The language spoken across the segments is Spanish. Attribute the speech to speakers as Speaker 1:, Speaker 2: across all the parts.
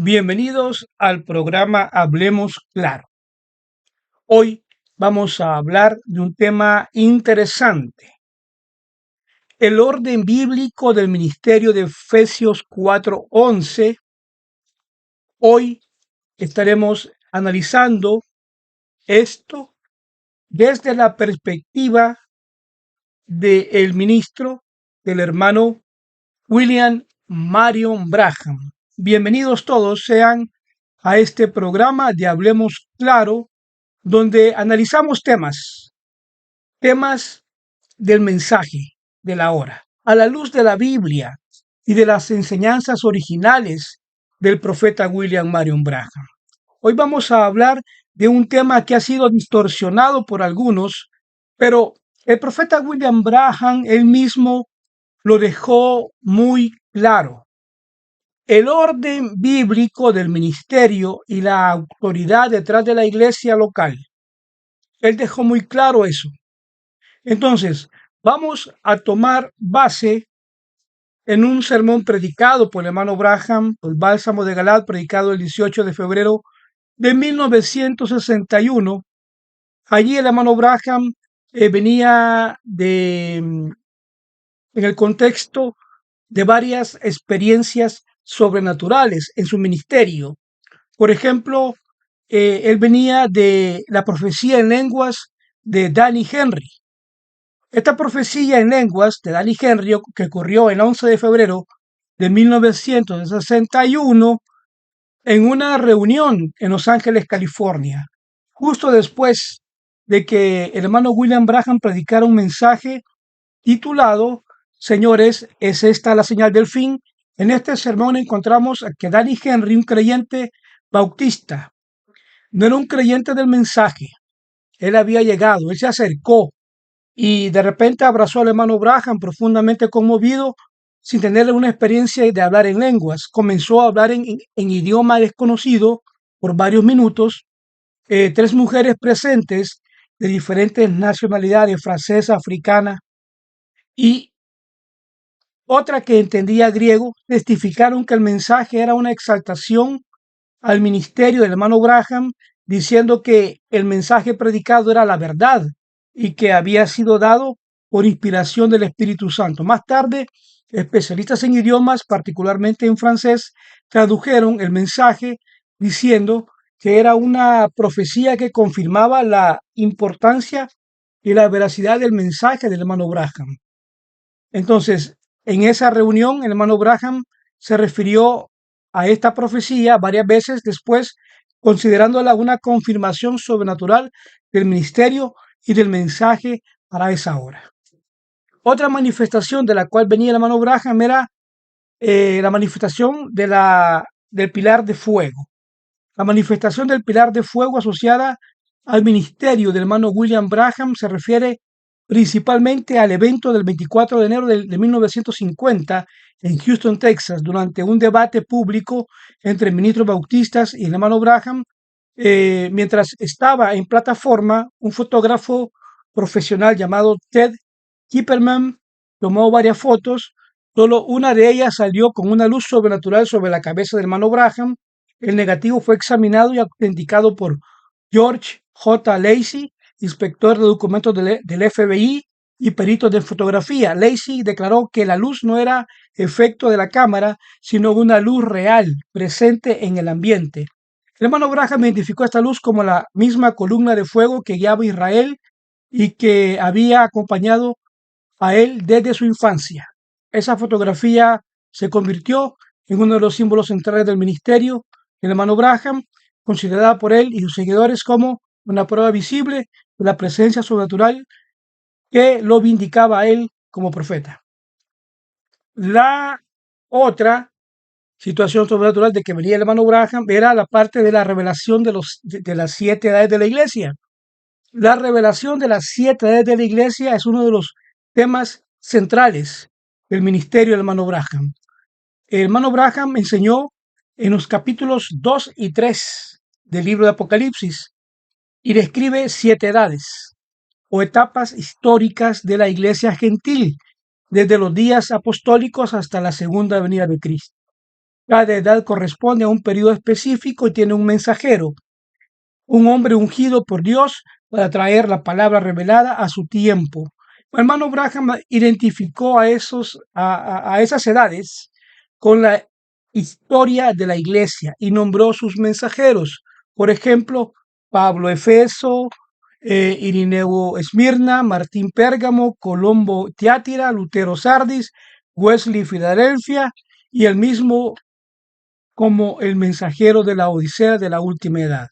Speaker 1: Bienvenidos al programa Hablemos Claro. Hoy vamos a hablar de un tema interesante, el orden bíblico del ministerio de Efesios 4:11. Hoy estaremos analizando esto desde la perspectiva del ministro, del hermano William Marion Branham. Bienvenidos todos sean a este programa de Hablemos Claro, donde analizamos temas del mensaje de la hora, a la luz de la Biblia y de las enseñanzas originales del profeta William Marion Branham. Hoy vamos a hablar de un tema que ha sido distorsionado por algunos, pero el profeta William Branham él mismo lo dejó muy claro. El orden bíblico del ministerio y la autoridad detrás de la iglesia local. Él dejó muy claro eso. Entonces, vamos a tomar base en un sermón predicado por el hermano Branham, el Bálsamo de Galad, predicado el 18 de febrero de 1961. Allí el hermano Branham venía en el contexto de varias experiencias sobrenaturales en su ministerio. Por ejemplo, él venía de la profecía en lenguas de Danny Henry. Esta profecía en lenguas de Danny Henry, que ocurrió el 11 de febrero de 1961 en una reunión en Los Ángeles, California, justo después de que el hermano William Branham predicara un mensaje titulado Señores, es esta la señal del fin. En este sermón encontramos que Danny Henry, un creyente bautista, no era un creyente del mensaje. Él había llegado, él se acercó y de repente abrazó al hermano Branham profundamente conmovido, sin tener una experiencia de hablar en lenguas. Comenzó a hablar en idioma desconocido por varios minutos. Tres mujeres presentes de diferentes nacionalidades, francesa, africana y otra que entendía griego, testificaron que el mensaje era una exaltación al ministerio del hermano Branham, diciendo que el mensaje predicado era la verdad y que había sido dado por inspiración del Espíritu Santo. Más tarde, especialistas en idiomas, particularmente en francés, tradujeron el mensaje diciendo que era una profecía que confirmaba la importancia y la veracidad del mensaje del hermano Branham. Entonces, en esa reunión, el hermano Branham se refirió a esta profecía varias veces después, considerándola una confirmación sobrenatural del ministerio y del mensaje para esa hora. Otra manifestación de la cual venía el hermano Branham era la manifestación del pilar de fuego. La manifestación del pilar de fuego asociada al ministerio del hermano William Branham se refiere principalmente al evento del 24 de enero de 1950 en Houston, Texas, durante un debate público entre ministros bautistas y el hermano Branham. Mientras estaba en plataforma, un fotógrafo profesional llamado Ted Kipperman tomó varias fotos. Solo una de ellas salió con una luz sobrenatural sobre la cabeza del hermano Branham. El negativo fue examinado y autenticado por George J. Lacey, inspector de documentos del FBI y perito de fotografía. Lacey declaró que la luz no era efecto de la cámara, sino una luz real presente en el ambiente. El hermano Branham identificó esta luz como la misma columna de fuego que guiaba a Israel y que había acompañado a él desde su infancia. Esa fotografía se convirtió en uno de los símbolos centrales del ministerio del hermano Branham, considerada por él y sus seguidores como una prueba visible de la presencia sobrenatural que lo vindicaba a él como profeta. La otra situación sobrenatural de que venía el hermano Branham era la parte de la revelación de las 7 edades de la iglesia. La revelación de las 7 edades de la iglesia es uno de los temas centrales del ministerio del hermano Branham. El hermano Branham enseñó en los capítulos 2 y 3 del libro de Apocalipsis y describe 7 edades o etapas históricas de la iglesia gentil, desde los días apostólicos hasta la segunda venida de Cristo. Cada edad corresponde a un periodo específico y tiene un mensajero, un hombre ungido por Dios para traer la palabra revelada a su tiempo. El hermano Branham identificó a esas edades con la historia de la iglesia y nombró sus mensajeros. Por ejemplo, Pablo Efeso, Irineo Esmirna, Martín Pérgamo, Colombo Tiátira, Lutero Sardis, Wesley Filadelfia y el mismo como el mensajero de la Odisea de la última edad.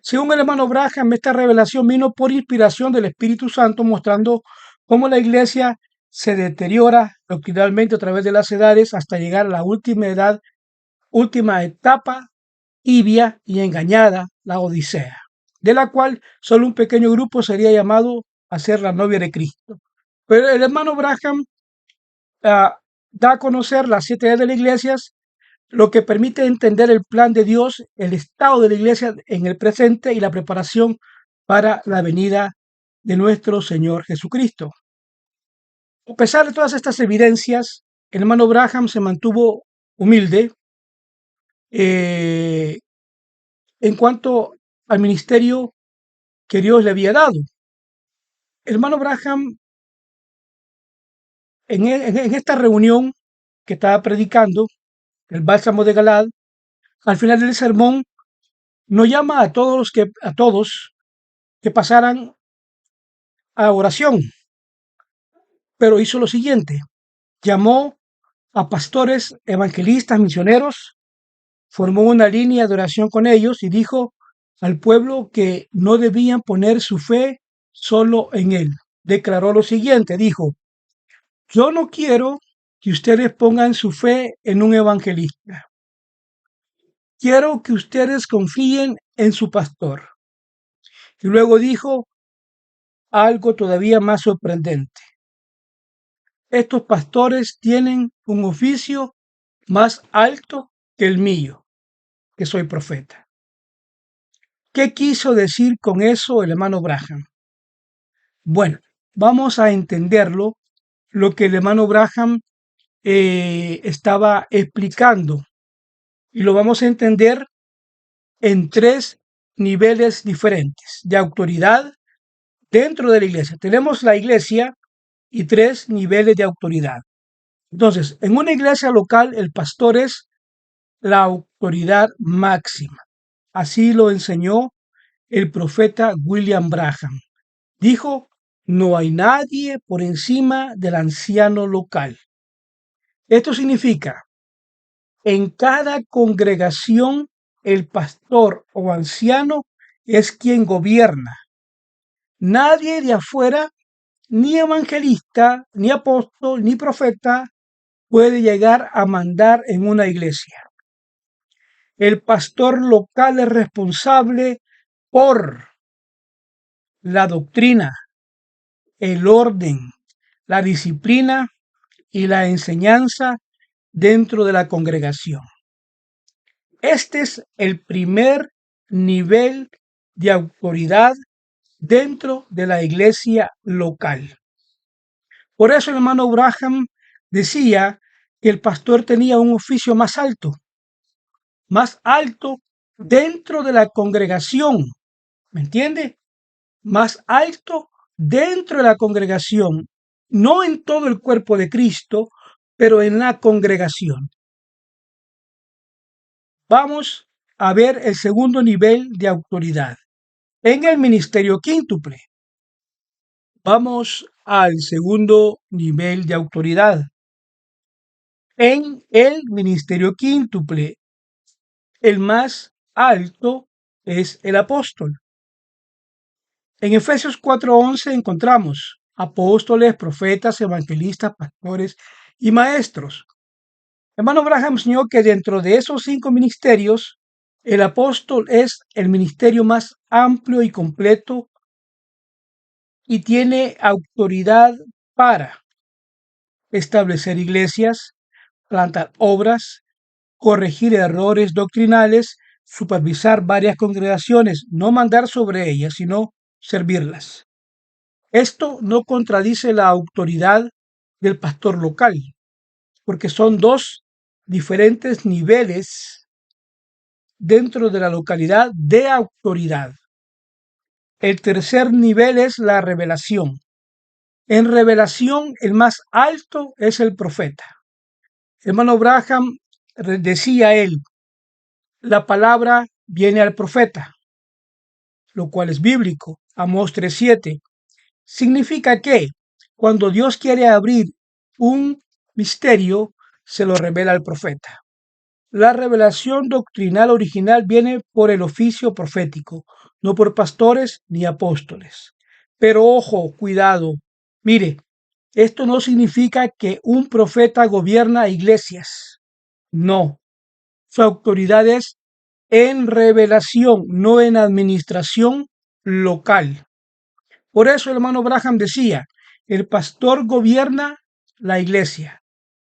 Speaker 1: Según el hermano Branham, esta revelación vino por inspiración del Espíritu Santo, mostrando cómo la iglesia se deteriora doctrinalmente a través de las edades hasta llegar a la última edad, última etapa tibia y engañada, la Odisea, de la cual solo un pequeño grupo sería llamado a ser la novia de Cristo. Pero el hermano Branham da a conocer las 7 edades de las iglesias, lo que permite entender el plan de Dios, el estado de la iglesia en el presente y la preparación para la venida de nuestro Señor Jesucristo. A pesar de todas estas evidencias, el hermano Branham se mantuvo humilde eh, en cuanto al ministerio que Dios le había dado. El hermano Branham, en esta reunión que estaba predicando, el bálsamo de Galad, al final del sermón, no llama a todos que pasaran a oración, pero hizo lo siguiente: llamó a pastores, evangelistas, misioneros, formó una línea de oración con ellos y dijo al pueblo que no debían poner su fe solo en él. Declaró lo siguiente, dijo: yo no quiero que ustedes pongan su fe en un evangelista. Quiero que ustedes confíen en su pastor. Y luego dijo algo todavía más sorprendente: estos pastores tienen un oficio más alto que el mío, que soy profeta. ¿Qué quiso decir con eso el hermano Branham? Bueno, vamos a entenderlo, lo que el hermano Branham estaba explicando, y lo vamos a entender en 3 niveles diferentes de autoridad dentro de la iglesia. Tenemos la iglesia y 3 niveles de autoridad. Entonces, en una iglesia local, el pastor es la autoridad máxima. Así lo enseñó el profeta William Branham. Dijo: no hay nadie por encima del anciano local. Esto significa, en cada congregación, el pastor o anciano es quien gobierna. Nadie de afuera, ni evangelista, ni apóstol, ni profeta, puede llegar a mandar en una iglesia. El pastor local es responsable por la doctrina, el orden, la disciplina y la enseñanza dentro de la congregación. Este es el primer nivel de autoridad dentro de la iglesia local. Por eso el hermano Branham decía que el pastor tenía un oficio más alto dentro de la congregación. ¿Me entiende? Más alto dentro de la congregación, no en todo el cuerpo de Cristo, pero en la congregación. Vamos a ver el segundo nivel de autoridad en el ministerio quíntuple. Vamos al segundo nivel de autoridad en el ministerio quíntuple. El más alto es el apóstol. En Efesios 4:11 encontramos apóstoles, profetas, evangelistas, pastores y maestros. Hermano Branham enseñó que dentro de esos 5 ministerios, el apóstol es el ministerio más amplio y completo y tiene autoridad para establecer iglesias, plantar obras, corregir errores doctrinales, supervisar varias congregaciones, no mandar sobre ellas, sino servirlas. Esto no contradice la autoridad del pastor local, porque son 2 diferentes niveles dentro de la localidad de autoridad. El tercer nivel es la revelación. En revelación, el más alto es el profeta. Hermano Branham decía él, la palabra viene al profeta, lo cual es bíblico. Amós 3:7. Significa que cuando Dios quiere abrir un misterio, se lo revela al profeta. La revelación doctrinal original viene por el oficio profético, no por pastores ni apóstoles. Pero ojo, cuidado. Mire, esto no significa que un profeta gobierna iglesias. No. Su autoridad es en revelación, no en administración local. Por eso el hermano Branham decía, el pastor gobierna la iglesia,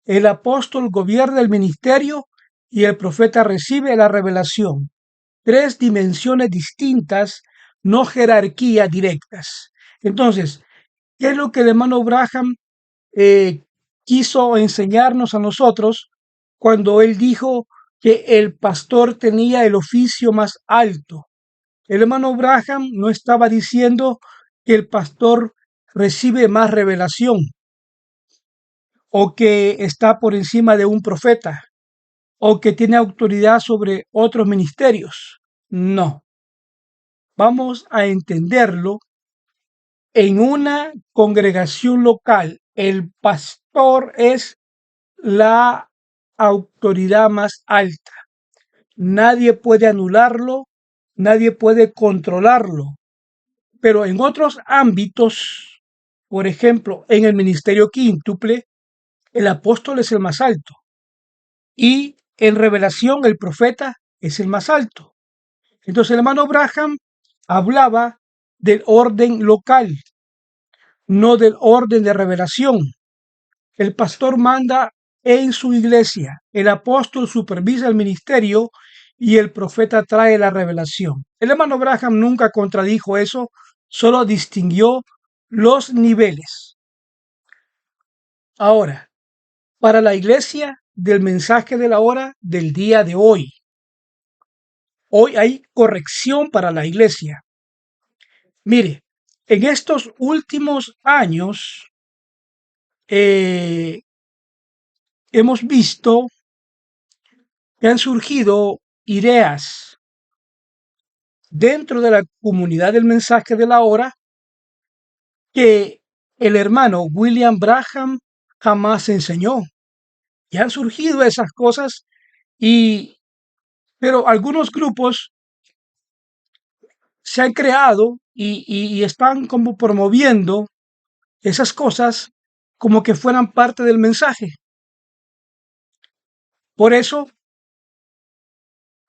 Speaker 1: el apóstol gobierna el ministerio y el profeta recibe la revelación. Tres dimensiones distintas, no jerarquías directas. Entonces, ¿qué es lo que el hermano Branham eh, quiso enseñarnos a nosotros cuando él dijo que el pastor tenía el oficio más alto? El hermano Branham no estaba diciendo que el pastor recibe más revelación o que está por encima de un profeta o que tiene autoridad sobre otros ministerios. No, vamos a entenderlo. En una congregación local, el pastor es la autoridad más alta. Nadie puede anularlo, nadie puede controlarlo. Pero en otros ámbitos, por ejemplo, en el ministerio quíntuple, el apóstol es el más alto y en revelación el profeta es el más alto. Entonces el hermano Branham hablaba del orden local, no del orden de revelación. El pastor manda en su iglesia, el apóstol supervisa el ministerio y el profeta trae la revelación. El hermano Branham nunca contradijo eso, solo distinguió los niveles. Ahora, para la iglesia del mensaje de la hora del día de hoy, hoy hay corrección para la iglesia. Mire, en estos últimos años hemos visto que han surgido ideas dentro de la comunidad del mensaje de la hora que el hermano William Branham jamás enseñó. Y han surgido esas cosas, pero algunos grupos se han creado y están como promoviendo esas cosas como que fueran parte del mensaje. Por eso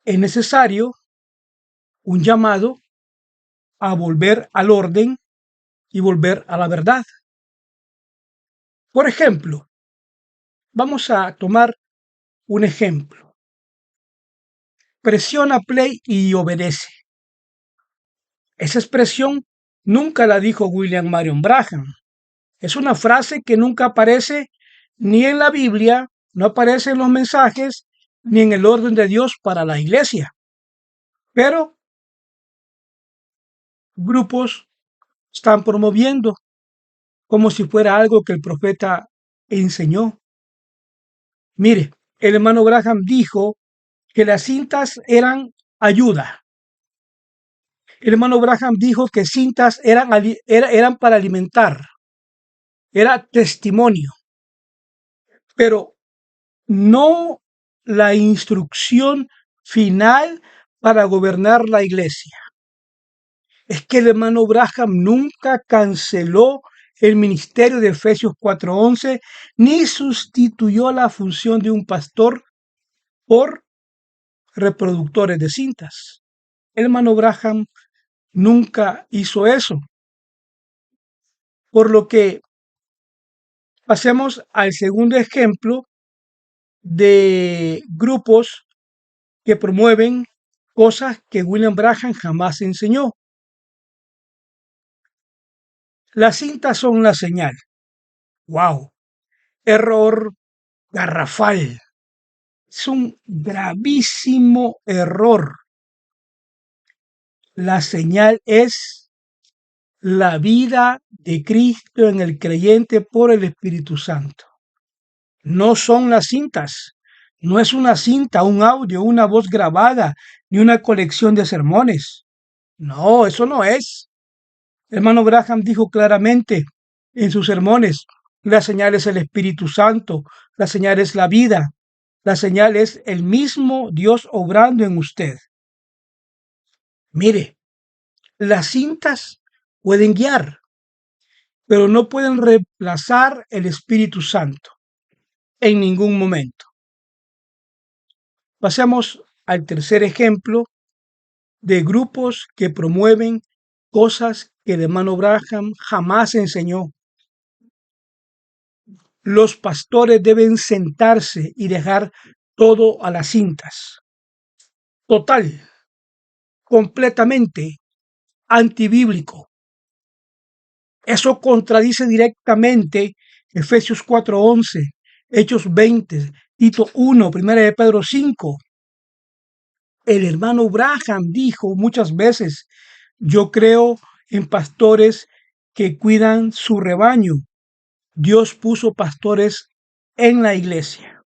Speaker 1: es necesario un llamado a volver al orden y volver a la verdad. Por ejemplo, vamos a tomar un ejemplo. Presiona play y obedece. Esa expresión nunca la dijo William Marion Branham. Es una frase que nunca aparece ni en la Biblia, no aparece en los mensajes, ni en el orden de Dios para la iglesia. Pero grupos están promoviendo como si fuera algo que el profeta enseñó. Mire, el hermano Branham dijo que las cintas eran ayuda. El hermano Branham dijo que cintas eran para alimentar, era testimonio, pero no la instrucción final para gobernar la iglesia. Es que el hermano Branham nunca canceló el ministerio de Efesios 4:11 ni sustituyó la función de un pastor por reproductores de cintas. El hermano Branham nunca hizo eso. Por lo que pasemos al segundo ejemplo de grupos que promueven cosas que William Branham jamás enseñó. Las cintas son una señal. ¡Wow! Error garrafal. Es un gravísimo error. La señal es la vida de Cristo en el creyente por el Espíritu Santo. No son las cintas. No es una cinta, un audio, una voz grabada, ni una colección de sermones. No, eso no es. Hermano Graham dijo claramente en sus sermones, la señal es el Espíritu Santo, la señal es la vida, la señal es el mismo Dios obrando en usted. Mire, las cintas pueden guiar, pero no pueden reemplazar el Espíritu Santo en ningún momento. Pasemos al tercer ejemplo de grupos que promueven cosas que el hermano Graham jamás enseñó. Los pastores deben sentarse y dejar todo a las cintas. Total, completamente antibíblico. Eso contradice directamente Efesios 4:11, Hechos 20, Tito 1, 1 de Pedro 5. El hermano Braham dijo muchas veces, yo creo en pastores que cuidan su rebaño. Dios puso pastores en la iglesia.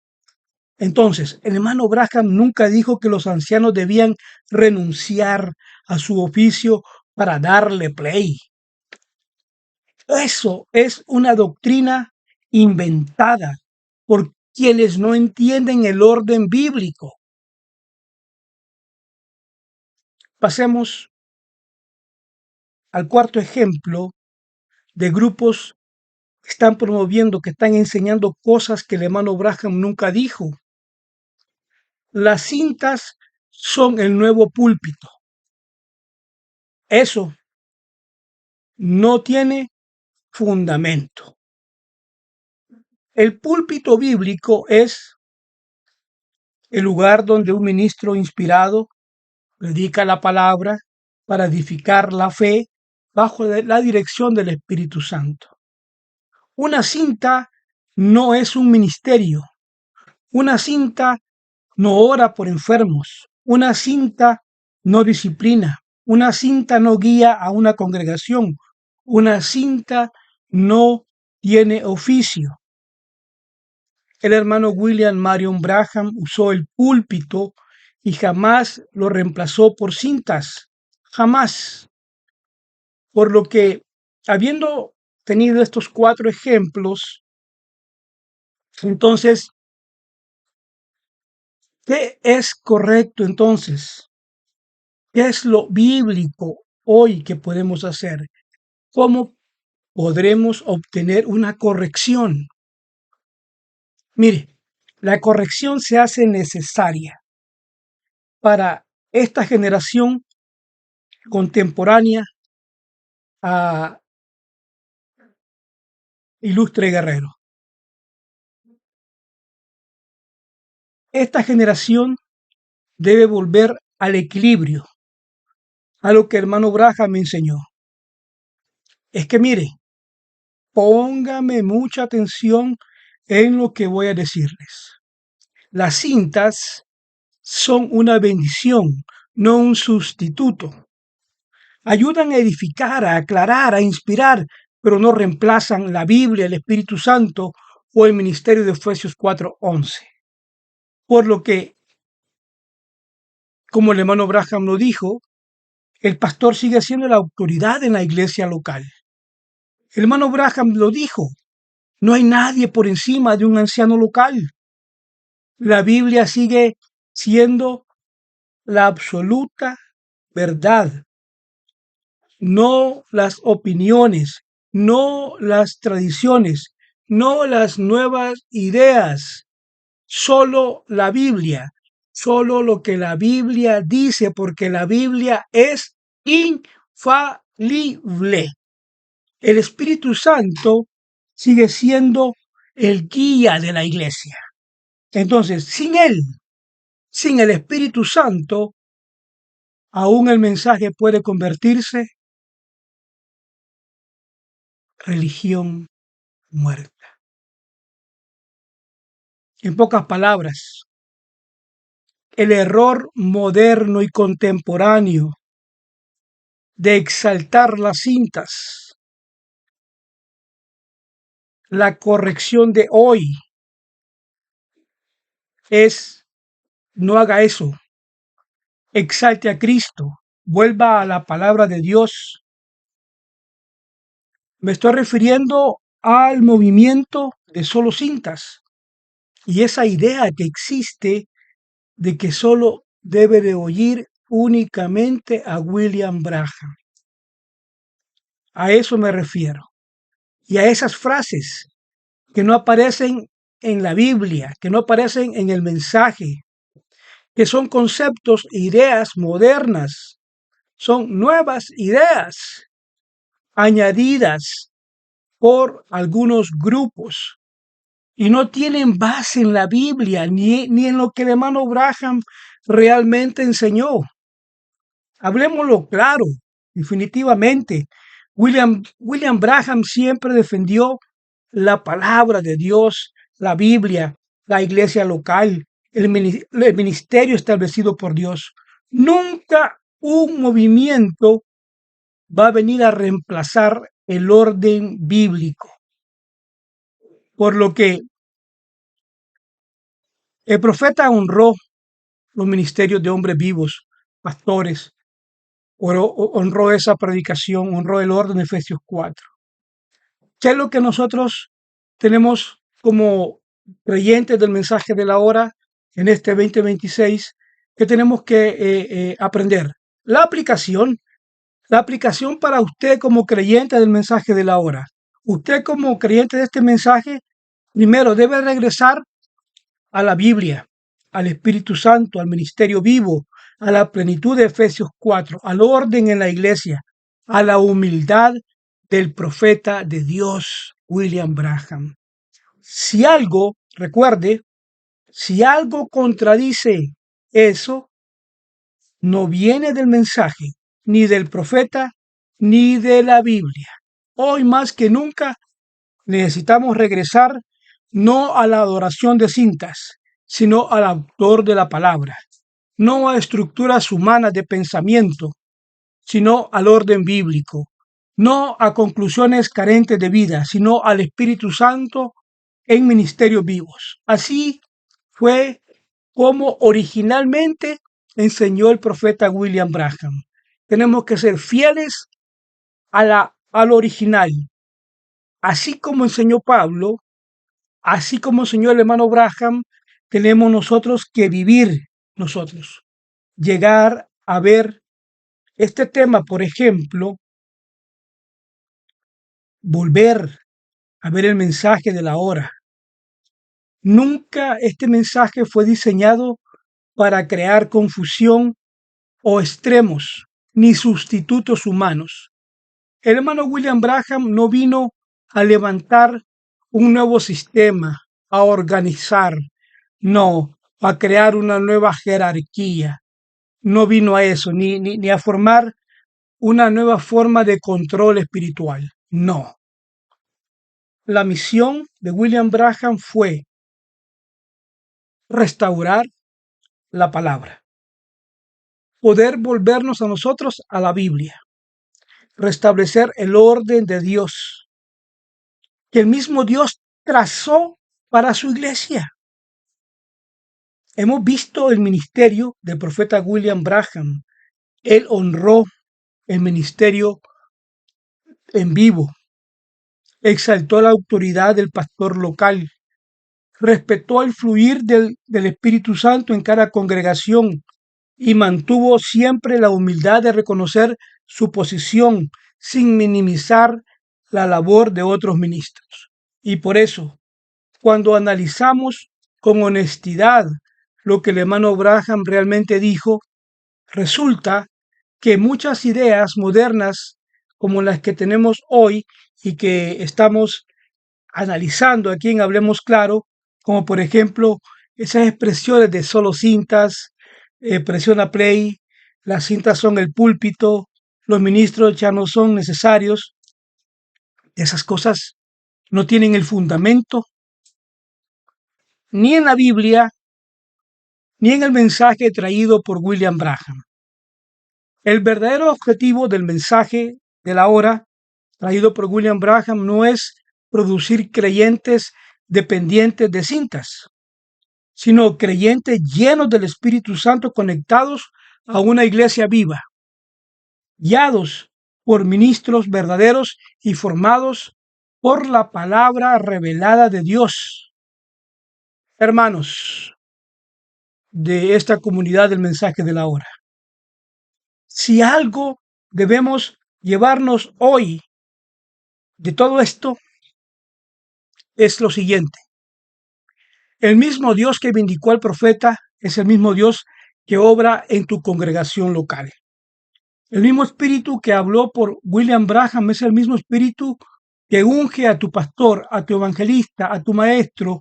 Speaker 1: Entonces, el hermano Braham nunca dijo que los ancianos debían renunciar a su oficio para darle play. Eso es una doctrina inventada por quienes no entienden el orden bíblico. Pasemos al cuarto ejemplo de grupos que están promoviendo, que están enseñando cosas que el hermano Braham nunca dijo. Las cintas son el nuevo púlpito. Eso no tiene fundamento. El púlpito bíblico es el lugar donde un ministro inspirado predica la palabra para edificar la fe bajo la dirección del Espíritu Santo. Una cinta no es un ministerio. Una cinta no ora por enfermos. Una cinta no disciplina. Una cinta no guía a una congregación. Una cinta no tiene oficio. El hermano William Marion Branham usó el púlpito y jamás lo reemplazó por cintas. Jamás. Por lo que, habiendo tenido estos cuatro ejemplos, entonces, ¿qué es correcto entonces? ¿Qué es lo bíblico hoy que podemos hacer? ¿Cómo podremos obtener una corrección? Mire, la corrección se hace necesaria para esta generación contemporánea a Ilustre Guerrero. Esta generación debe volver al equilibrio, a lo que hermano Braja me enseñó. Es que mire, póngame mucha atención en lo que voy a decirles. Las cintas son una bendición, no un sustituto. Ayudan a edificar, a aclarar, a inspirar, pero no reemplazan la Biblia, el Espíritu Santo o el ministerio de Efesios 4:11. Por lo que, como el hermano Braham lo dijo, el pastor sigue siendo la autoridad en la iglesia local. El hermano Braham lo dijo, no hay nadie por encima de un anciano local. La Biblia sigue siendo la absoluta verdad, no las opiniones, no las tradiciones, no las nuevas ideas, solo la Biblia, solo lo que la Biblia dice, porque la Biblia es infalible. El Espíritu Santo sigue siendo el guía de la iglesia. Entonces, sin él, sin el Espíritu Santo, aún el mensaje puede convertirse en religión muerta. En pocas palabras, el error moderno y contemporáneo de exaltar las cintas. La corrección de hoy es: no haga eso. Exalte a Cristo. Vuelva a la palabra de Dios. Me estoy refiriendo al movimiento de solo cintas y esa idea que existe de que solo debe de oír únicamente a William Branham. A eso me refiero. Y a esas frases que no aparecen en la Biblia, que no aparecen en el mensaje, que son conceptos e ideas modernas, son nuevas ideas añadidas por algunos grupos y no tienen base en la Biblia ni en lo que el hermano Branham realmente enseñó. Hablemoslo claro, definitivamente. William Branham siempre defendió la palabra de Dios, la Biblia, la iglesia local, el ministerio establecido por Dios. Nunca un movimiento va a venir a reemplazar el orden bíblico. Por lo que el profeta honró los ministerios de hombres vivos, pastores, honró esa predicación, honró el orden de Efesios 4. ¿Qué es lo que nosotros tenemos como creyentes del mensaje de la hora en este 2026 que tenemos que aprender? La aplicación para usted como creyente del mensaje de la hora. Usted como creyente de este mensaje, primero debe regresar a la Biblia, al Espíritu Santo, al ministerio vivo, a la plenitud de Efesios 4, al orden en la iglesia, a la humildad del profeta de Dios, William Branham. Si algo, recuerde, si algo contradice eso, no viene del mensaje, ni del profeta, ni de la Biblia. Hoy más que nunca necesitamos regresar no a la adoración de cintas, sino al autor de la palabra, no a estructuras humanas de pensamiento, sino al orden bíblico, no a conclusiones carentes de vida, sino al Espíritu Santo en ministerios vivos. Así fue como originalmente enseñó el profeta William Branham. Tenemos que ser fieles al original. Así como enseñó Pablo, así como enseñó el hermano Branham, tenemos nosotros que vivir nosotros. Llegar a ver este tema, por ejemplo, volver a ver el mensaje de la hora. Nunca este mensaje fue diseñado para crear confusión o extremos, ni sustitutos humanos. El hermano William Branham no vino a levantar un nuevo sistema, a organizar, no, a crear una nueva jerarquía. No vino a eso, ni a formar una nueva forma de control espiritual. No. La misión de William Branham fue restaurar la palabra, poder volvernos a nosotros a la Biblia, restablecer el orden de Dios, que el mismo Dios trazó para su iglesia. Hemos visto el ministerio del profeta William Branham. Él honró el ministerio en vivo, exaltó la autoridad del pastor local, respetó el fluir del Espíritu Santo en cada congregación y mantuvo siempre la humildad de reconocer su posición sin minimizar la labor de otros ministros. Y por eso, cuando analizamos con honestidad lo que el hermano Branham realmente dijo, resulta que muchas ideas modernas como las que tenemos hoy y que estamos analizando aquí en Hablemos Claro, como por ejemplo esas expresiones de solo cintas, presiona play, las cintas son el púlpito, los ministros ya no son necesarios, esas cosas no tienen el fundamento ni en la Biblia ni en el mensaje traído por William Branham. El verdadero objetivo del mensaje de la hora traído por William Branham no es producir creyentes dependientes de cintas, sino creyentes llenos del Espíritu Santo conectados a una iglesia viva, guiados por ministros verdaderos y formados por la palabra revelada de Dios. Hermanos de esta comunidad del mensaje de la hora, si algo debemos llevarnos hoy de todo esto, es lo siguiente: el mismo Dios que vindicó al profeta es el mismo Dios que obra en tu congregación local. El mismo espíritu que habló por William Branham es el mismo espíritu que unge a tu pastor, a tu evangelista, a tu maestro,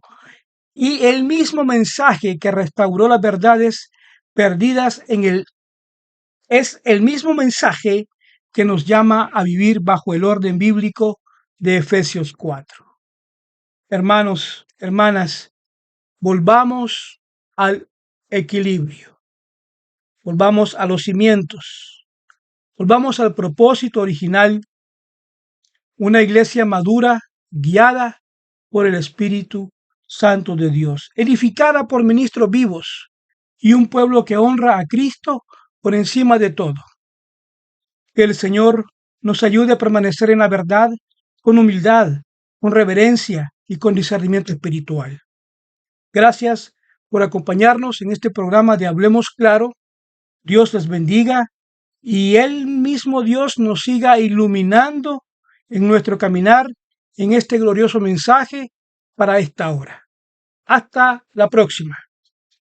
Speaker 1: y el mismo mensaje que restauró las verdades perdidas es el mismo mensaje que nos llama a vivir bajo el orden bíblico de Efesios 4. Hermanos, hermanas, volvamos al equilibrio, volvamos a los cimientos, volvamos al propósito original, una iglesia madura, guiada por el Espíritu Santo de Dios, edificada por ministros vivos y un pueblo que honra a Cristo por encima de todo. Que el Señor nos ayude a permanecer en la verdad con humildad, con reverencia y con discernimiento espiritual. Gracias por acompañarnos en este programa de Hablemos Claro. Dios les bendiga y el mismo Dios nos siga iluminando en nuestro caminar en este glorioso mensaje para esta hora. Hasta la próxima.